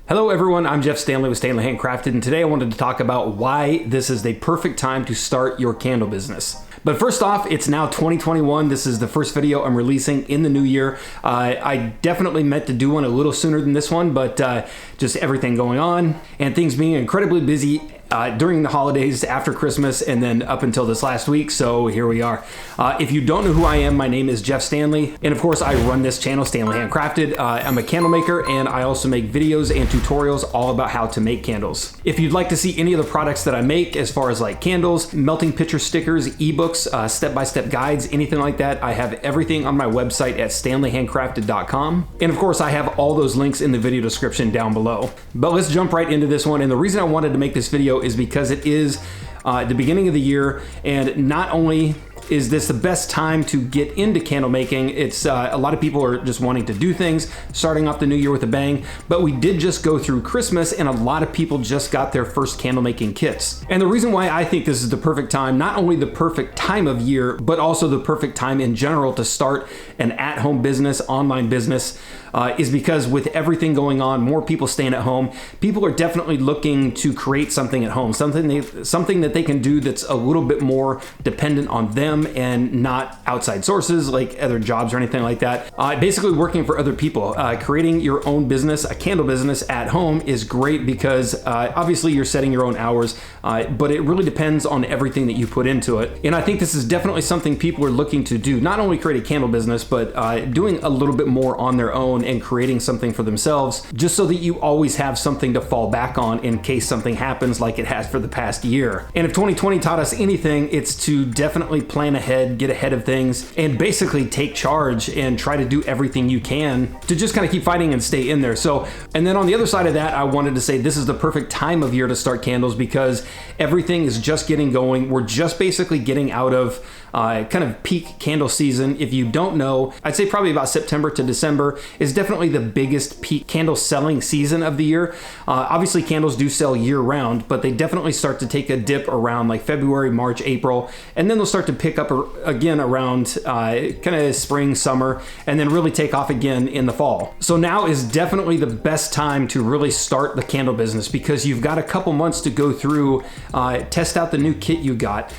Hello everyone, I'm Jeff Standley with Standley Handcrafted, and today I wanted to talk about why this is the perfect time to start your candle business. But first off, it's now 2021. This is the first video I'm releasing in the new year. I definitely meant to do one a little sooner than this one, but just everything going on and things being incredibly busy during the holidays, after Christmas, and then up until this last week, so here we are. If you don't know who I am, my name is Jeff Standley, and of course I run this channel, Standley Handcrafted. I'm a candle maker, and I also make videos and tutorials all about how to make candles. If you'd like to see any of the products that I make, as far as like candles, melting picture stickers, ebooks, step-by-step guides, anything like that, I have everything on my website at stanleyhandcrafted.com. And of course I have all those links in the video description down below. But let's jump right into this one, and the reason I wanted to make this video is because it is the beginning of the year, and not only is this the best time to get into candle making, it's a lot of people are just wanting to do things, starting off the new year with a bang, but we did just go through Christmas and a lot of people just got their first candle making kits. And the reason why I think this is the perfect time, not only the perfect time of year, but also the perfect time in general to start an at-home business, online business, is because with everything going on, more people staying at home, people are definitely looking to create something at home, something that they can do that's a little bit more dependent on them and not outside sources like other jobs or anything like that. Basically working for other people. Creating your own business, a candle business at home, is great because obviously you're setting your own hours, but it really depends on everything that you put into it. And I think this is definitely something people are looking to do, not only create a candle business, but doing a little bit more on their own and creating something for themselves, just so that you always have something to fall back on in case something happens like it has for the past year. And if 2020 taught us anything, it's to definitely plan ahead, get ahead of things, and basically take charge and try to do everything you can to just kind of keep fighting and stay in there. So, and then on the other side of that, I wanted to say this is the perfect time of year to start candles because everything is just getting going. We're just basically getting out of kind of peak candle season. If you don't know, I'd say probably about September to December is definitely the biggest peak candle selling season of the year. Obviously candles do sell year round, but they definitely start to take a dip around like February, March, April, and then they'll start to pick up again around kind of spring, summer, and then really take off again in the fall. So now is definitely the best time to really start the candle business because you've got a couple months to go through, test out the new kit you got,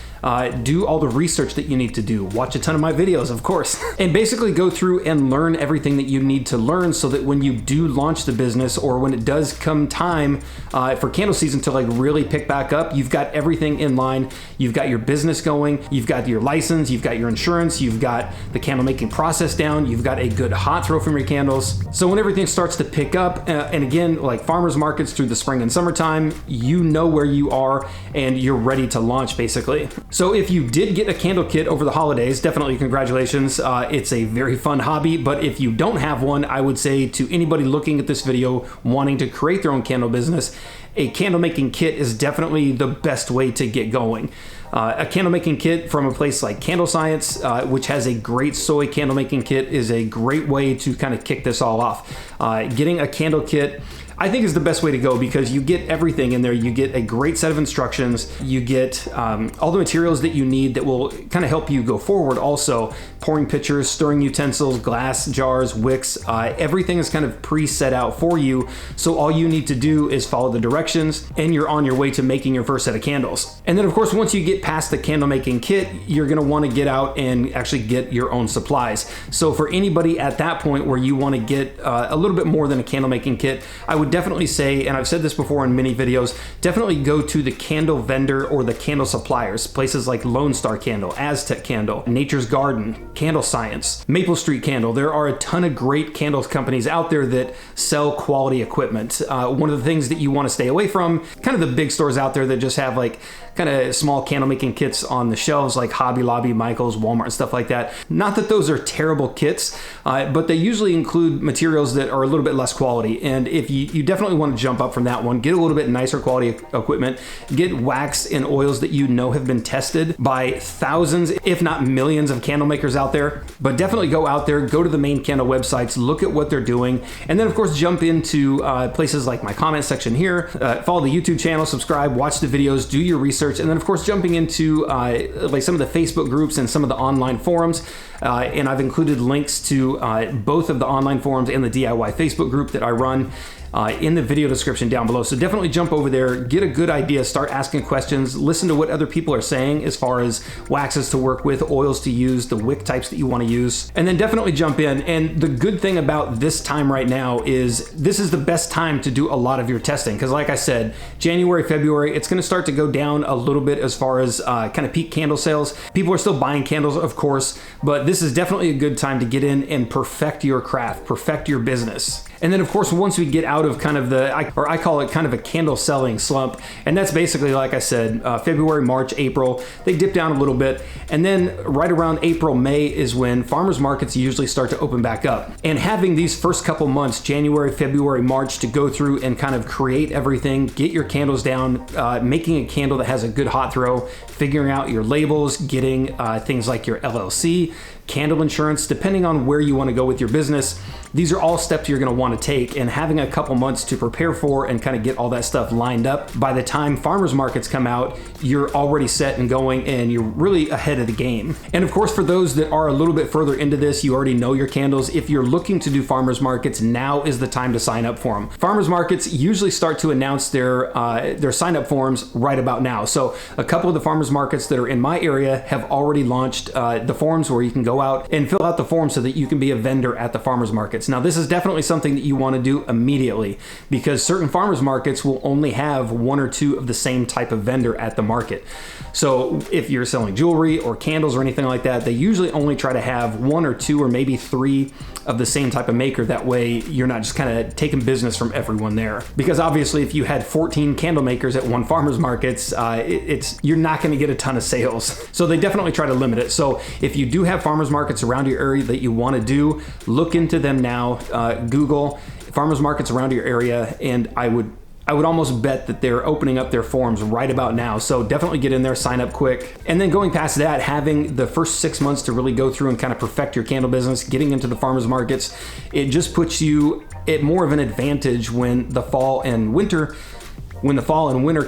do all the research that you need to do, watch a ton of my videos, of course, and basically go through and learn everything that you need to learn so that when you do launch the business, or when it does come time for candle season to like really pick back up, you've got everything in line. You've got your business going, you've got your license, you've got your insurance, you've got the candle making process down, you've got a good hot throw from your candles. So when everything starts to pick up, and again, like farmers markets through the spring and summertime, you know where you are and you're ready to launch basically. So if you did get a candle kit over the holidays, definitely congratulations. It's a very fun hobby, but if you don't have one, I would say to anybody looking at this video wanting to create their own candle business, a candle making kit is definitely the best way to get going. A candle making kit from a place like Candle Science, which has a great soy candle making kit, is a great way to kind of kick this all off. Getting a candle kit, I think, is the best way to go because you get everything in there. You get a great set of instructions. You get all the materials that you need that will kind of help you go forward. Also, pouring pitchers, stirring utensils, glass jars, wicks, everything is kind of pre-set out for you. So all you need to do is follow the directions and you're on your way to making your first set of candles. And then of course, once you get past the candle making kit, you're gonna wanna get out and actually get your own supplies. So for anybody at that point where you wanna get a little bit more than a candle making kit, I would definitely say, and I've said this before in many videos, definitely go to the candle vendor or the candle suppliers, places like Lone Star Candle, Aztec Candle, Nature's Garden, Candle Science, Maple Street Candle. There are a ton of great candles companies out there that sell quality equipment. One of the things that you want to stay away from, kind of the big stores out there that just have like kind of small candle making kits on the shelves like Hobby Lobby, Michael's, Walmart, and stuff like that. Not that those are terrible kits, but they usually include materials that are a little bit less quality. And if you definitely want to jump up from that one, get a little bit nicer quality equipment, get wax and oils that you know have been tested by thousands, if not millions of candle makers out there. But definitely go out there, go to the main candle websites, look at what they're doing, and then of course jump into places like my comment section here, follow the YouTube channel, subscribe, watch the videos, do your research, and then of course jumping into like some of the Facebook groups and some of the online forums. And I've included links to both of the online forums and the DIY Facebook group that I run. in the video description down below. So definitely jump over there, get a good idea, start asking questions, listen to what other people are saying as far as waxes to work with, oils to use, the wick types that you want to use, and then definitely jump in. And the good thing about this time right now is this is the best time to do a lot of your testing, because like I said, January, February, it's going to start to go down a little bit as far as kind of peak candle sales. People are still buying candles, of course, but this is definitely a good time to get in and perfect your craft, perfect your business. And then of course, once we get out of kind of I call it kind of a candle selling slump, and that's basically, like I said, February, March, April, they dip down a little bit. And then right around April, May is when farmers markets usually start to open back up. And having these first couple months, January, February, March, to go through and kind of create everything, get your candles down, making a candle that has a good hot throw, figuring out your labels, getting things like your LLC, candle insurance, depending on where you want to go with your business. These are all steps you're going to want to take, and having a couple months to prepare for and kind of get all that stuff lined up. By the time farmers markets come out, you're already set and going, and you're really ahead of the game. And of course, for those that are a little bit further into this, you already know your candles. If you're looking to do farmers markets, now is the time to sign up for them. Farmers markets usually start to announce their sign up forms right about now. So a couple of the farmers markets that are in my area have already launched the forms where you can go out and fill out the form so that you can be a vendor at the farmers markets. Now, this is definitely something that you want to do immediately, because certain farmers markets will only have one or two of the same type of vendor at the market. So if you're selling jewelry or candles or anything like that, they usually only try to have one or two or maybe three of the same type of maker. That way you're not just kind of taking business from everyone there. Because obviously if you had 14 candle makers at one farmer's markets, you're not going to get a ton of sales. So they definitely try to limit it. So if you do have farmers markets around your area that you want to do, look into them now. Google farmers markets around your area, and I would almost bet that they're opening up their forms right about now. So definitely get in there, sign up quick. And then going past that, having the first 6 months to really go through and kind of perfect your candle business, getting into the farmers markets, it just puts you at more of an advantage when the fall and winter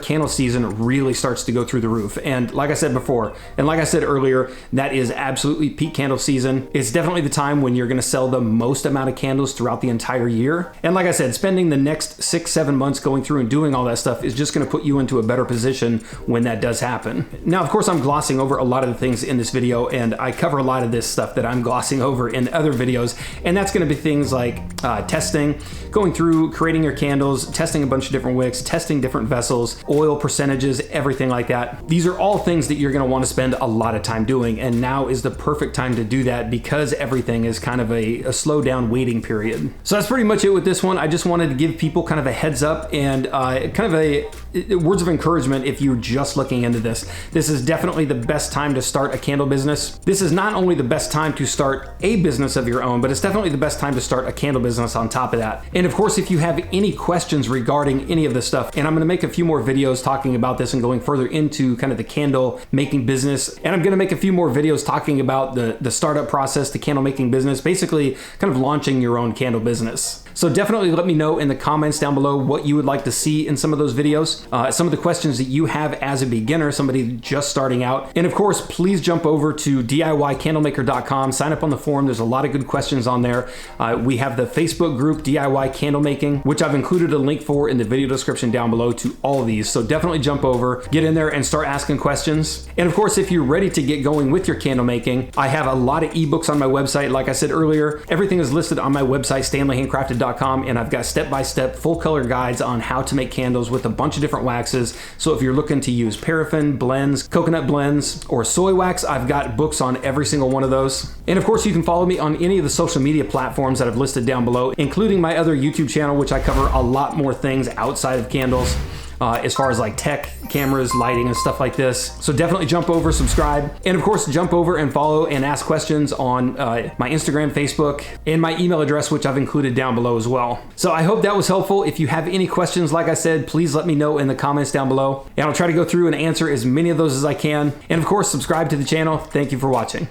candle season really starts to go through the roof. And like I said before, and like I said earlier, that is absolutely peak candle season. It's definitely the time when you're going to sell the most amount of candles throughout the entire year. And like I said, spending the next 6-7 months going through and doing all that stuff is just going to put you into a better position when that does happen. Now, of course, I'm glossing over a lot of the things in this video, and I cover a lot of this stuff that I'm glossing over in other videos. And that's going to be things like testing, going through, creating your candles, testing a bunch of different wicks, testing different vessels, oil percentages, everything like that. These are all things that you're going to want to spend a lot of time doing, and now is the perfect time to do that because everything is kind of a slow down waiting period. So that's pretty much it with this one. I just wanted to give people kind of a heads up and kind of a words of encouragement if you're just looking into this. This is definitely the best time to start a candle business. This is not only the best time to start a business of your own, but it's definitely the best time to start a candle business on top of that. And of course, if you have any questions regarding any of this stuff, and I'm going to make a few more videos talking about this and going further into kind of the candle making business, and I'm going to make a few more videos talking about the startup process, the candle making business, basically kind of launching your own candle business. So definitely let me know in the comments down below what you would like to see in some of those videos, some of the questions that you have as a beginner, somebody just starting out. And of course, please jump over to DIYcandlemaker.com, sign up on the forum. There's a lot of good questions on there. We have the Facebook group DIY Candle Making, which I've included a link for in the video description down below to all of these. So definitely jump over, get in there and start asking questions. And of course, if you're ready to get going with your candle making, I have a lot of ebooks on my website. Like I said earlier, everything is listed on my website, StanleyHandcrafted.com. And I've got step-by-step full color guides on how to make candles with a bunch of different waxes. So if you're looking to use paraffin, blends, coconut blends, or soy wax, I've got books on every single one of those. And of course, you can follow me on any of the social media platforms that I've listed down below, including my other YouTube channel, which I cover a lot more things outside of candles. As far as like tech, cameras, lighting, and stuff like this. So definitely jump over, subscribe, and of course jump over and follow and ask questions on my Instagram, Facebook, and my email address, which I've included down below as well. So I hope that was helpful. If you have any questions, like I said, please let me know in the comments down below, and I'll try to go through and answer as many of those as I can. And of course, subscribe to the channel. Thank you for watching.